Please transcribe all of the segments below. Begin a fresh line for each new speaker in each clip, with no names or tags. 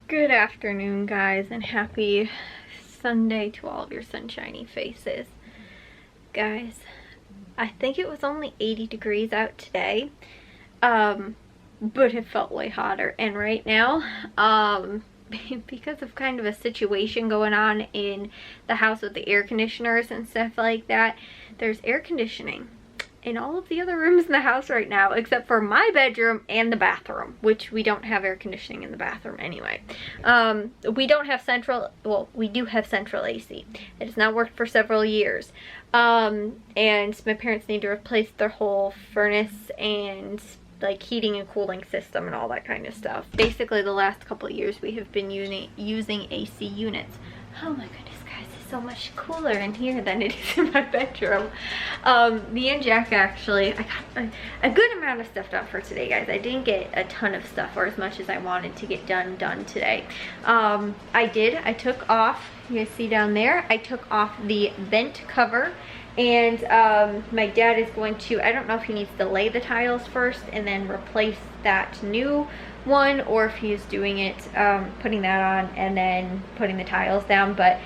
Good afternoon, guys, and happy Sunday to all of your sunshiny faces. Guys, I think it was only 80 degrees out today, but it felt way hotter. And right now, because of kind of a situation going on in the house with the air conditioners and stuff like that, there's air conditioning in all of the other rooms in the house right now except for my bedroom and the bathroom, which we don't have air conditioning in the bathroom anyway. We don't have central, well, we do have central AC. It has not worked for several years, and my parents need to replace their whole furnace and like heating and cooling system and all that kind of stuff. Basically the last couple of years we have been using AC units. Oh my goodness, guys, it's so much cooler in here than it is in my bedroom. Me and Jack actually, I got a good amount of stuff done for today, guys. I didn't get a ton of stuff or as much as I wanted to get done today. I took off, you guys see down there, I took off the vent cover. And my dad is going to, I don't know if he needs to lay the tiles first and then replace that new one, or if he's doing it, putting that on and then putting the tiles down. But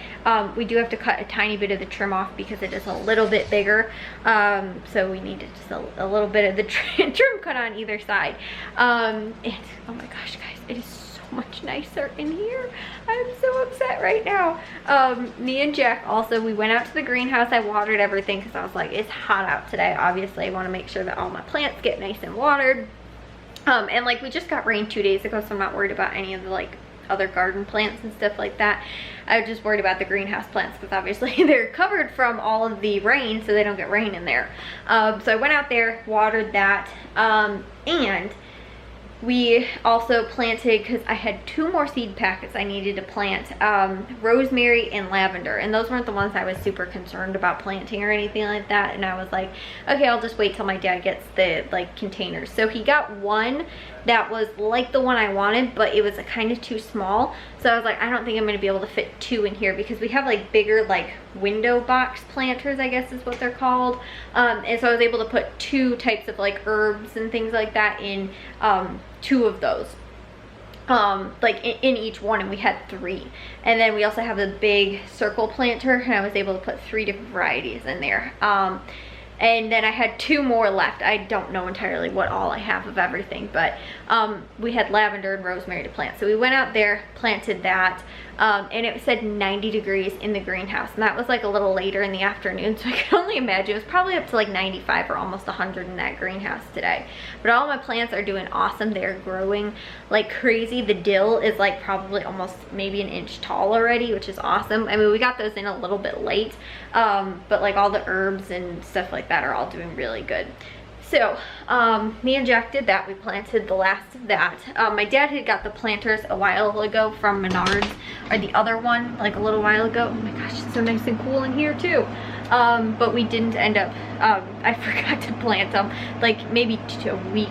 we do have to cut a tiny bit of the trim off because it is a little bit bigger. So we needed just a little bit of the trim cut on either side. And oh my gosh, guys, it is so much nicer in here. I'm so upset right now. Me and Jack also, we went out to the greenhouse. I watered everything because I was like, it's hot out today. Obviously I want to make sure that all my plants get nice and watered. And like we just got rain 2 days ago, so I'm not worried about any of the like other garden plants and stuff like that. I was just worried about the greenhouse plants because obviously they're covered from all of the rain, so they don't get rain in there. So I went out there, watered that, and we also planted, because I had 2 more seed packets I needed to plant, rosemary and lavender, and those weren't the ones I was super concerned about planting or anything like that. And I was like, okay, I'll just wait till my dad gets the like containers. So he got one that was like the one I wanted, but it was a kind of too small. So I was like, I don't think I'm going to be able to fit 2 in here, because we have like bigger like window box planters, I guess is what they're called. And so I was able to put 2 types of like herbs and things like that in 2 of those, like in each one, and we had 3. And then we also have the big circle planter, and I was able to put 3 different varieties in there. And then I had 2 more left. I don't know entirely what all I have of everything, but we had lavender and rosemary to plant. So we went out there, planted that, and it said 90 degrees in the greenhouse. And that was like a little later in the afternoon, so I can only imagine. It was probably up to like 95 or almost 100 in that greenhouse today. But all my plants are doing awesome. They're growing like crazy. The dill is like probably almost maybe an inch tall already, which is awesome. I mean, we got those in a little bit late, but like all the herbs and stuff like that are all doing really good. So me and Jack did that. We planted the last of that. My dad had got the planters a while ago from Menards, or the other one like a little while ago. Oh my gosh, it's so nice and cool in here too. But we didn't end up, I forgot to plant them. Like maybe a week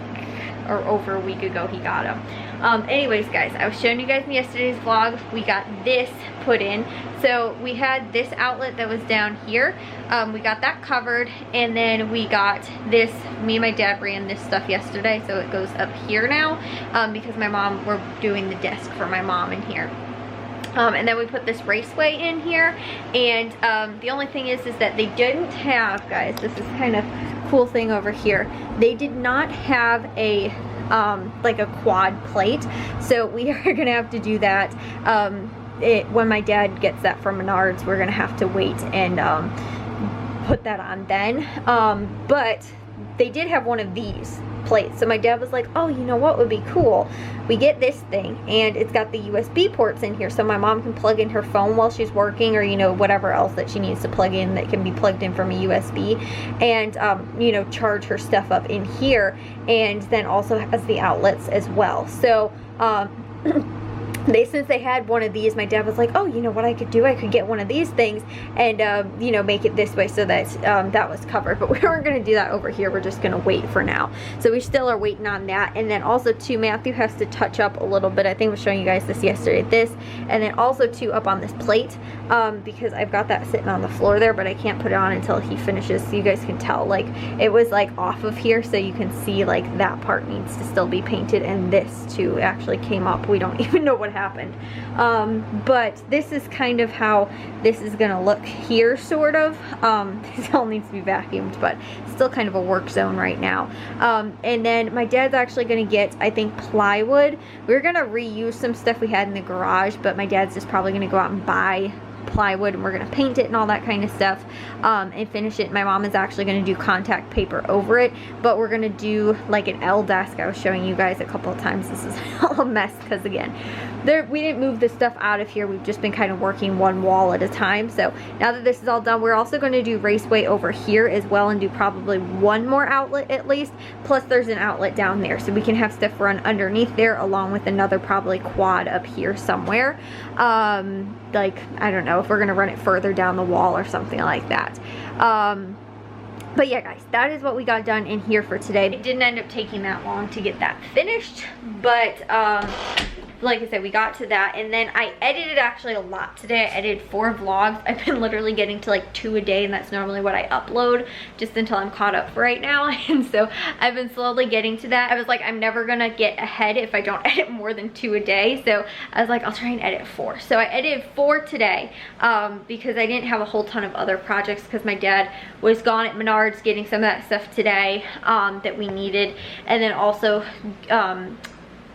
or over a week ago he got them. Anyways, guys, I was showing you guys in yesterday's vlog, we got this put in. So we had this outlet that was down here. We got that covered, and then we got this, me and my dad ran this stuff yesterday, so it goes up here now, because my mom, we're doing the desk for my mom in here. And then we put this raceway in here, and the only thing is that they didn't have, guys, this is kind of cool thing over here, they did not have a like a quad plate, so we are gonna have to do that when my dad gets that from Menards. We're gonna have to wait and put that on then, but they did have one of these plates. So my dad was like, oh, you know what would be cool? We get this thing, and it's got the USB ports in here, so my mom can plug in her phone while she's working, or, you know, whatever else that she needs to plug in that can be plugged in from a USB, and, you know, charge her stuff up in here, and then also has the outlets as well. So, since they had one of these, my dad was like, oh, you know what I could do? I could get one of these things and, you know, make it this way so that that was covered. But we weren't going to do that over here. We're just going to wait for now. So we still are waiting on that. And then also, too, Matthew has to touch up a little bit. I think I was showing you guys this yesterday. This. And then also, too, up on this plate, because I've got that sitting on the floor there, but I can't put it on until he finishes. So you guys can tell, like, it was, like, off of here. So you can see, like, that part needs to still be painted. And this, too, actually came up. We don't even know what what happened. But this is kind of how this is gonna look here, sort of. This all needs to be vacuumed, but still kind of a work zone right now. And then my dad's actually gonna get, I think, plywood. We're gonna reuse some stuff we had in the garage, but my dad's just probably gonna go out and buy plywood, and we're gonna paint it and all that kind of stuff, and finish it. My mom is actually gonna do contact paper over it, but we're gonna do like an L desk. I was showing you guys a couple of times. This is all a mess because, again, we didn't move the stuff out of here. We've just been kind of working one wall at a time. So now that this is all done, we're also going to do raceway over here as well, and do probably one more outlet at least, plus there's an outlet down there, so we can have stuff run underneath there, along with another probably quad up here somewhere. Like, I don't know if we're gonna run it further down the wall or something like that. But yeah, guys, that is what we got done in here for today. It didn't end up taking that long to get that finished, but like I said, we got to that, and then I edited actually a lot today. I edited 4 vlogs. I've been literally getting to like 2 a day, and that's normally what I upload, just until I'm caught up for right now. And so I've been slowly getting to that. I was like, I'm never gonna get ahead if I don't edit more than 2 a day. So I was like, I'll try and edit 4. So I edited 4 today, because I didn't have a whole ton of other projects, because my dad was gone at Menards getting some of that stuff today that we needed. And then also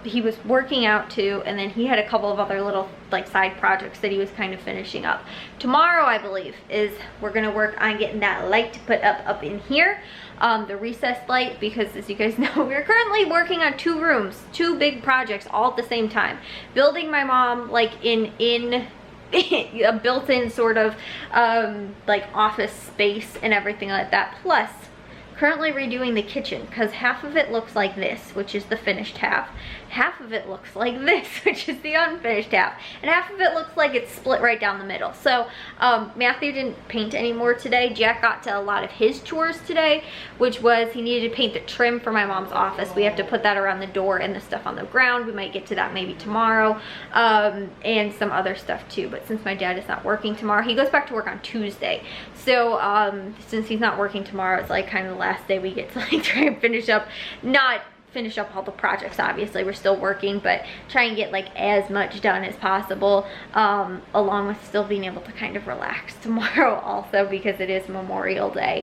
he was working out too, and then he had a couple of other little like side projects that he was kind of finishing up. Tomorrow, I believe, is we're gonna work on getting that light to put up in here, the recessed light, because as you guys know, we're currently working on 2 rooms, 2 big projects all at the same time. Building my mom like in a built-in sort of like office space and everything like that, plus currently redoing the kitchen, because half of it looks like this, which is the finished half. Half of it looks like this, which is the unfinished half. And half of it looks like it's split right down the middle. So Matthew didn't paint anymore today. Jack got to a lot of his chores today, which was he needed to paint the trim for my mom's office. We have to put that around the door and the stuff on the ground. We might get to that maybe tomorrow, and some other stuff too. But since my dad is not working tomorrow, he goes back to work on Tuesday. So since he's not working tomorrow, it's like kind of the last day we get to like try and finish up, not finish up all the projects, obviously we're still working, but try and get like as much done as possible, along with still being able to kind of relax tomorrow also, because it is Memorial Day.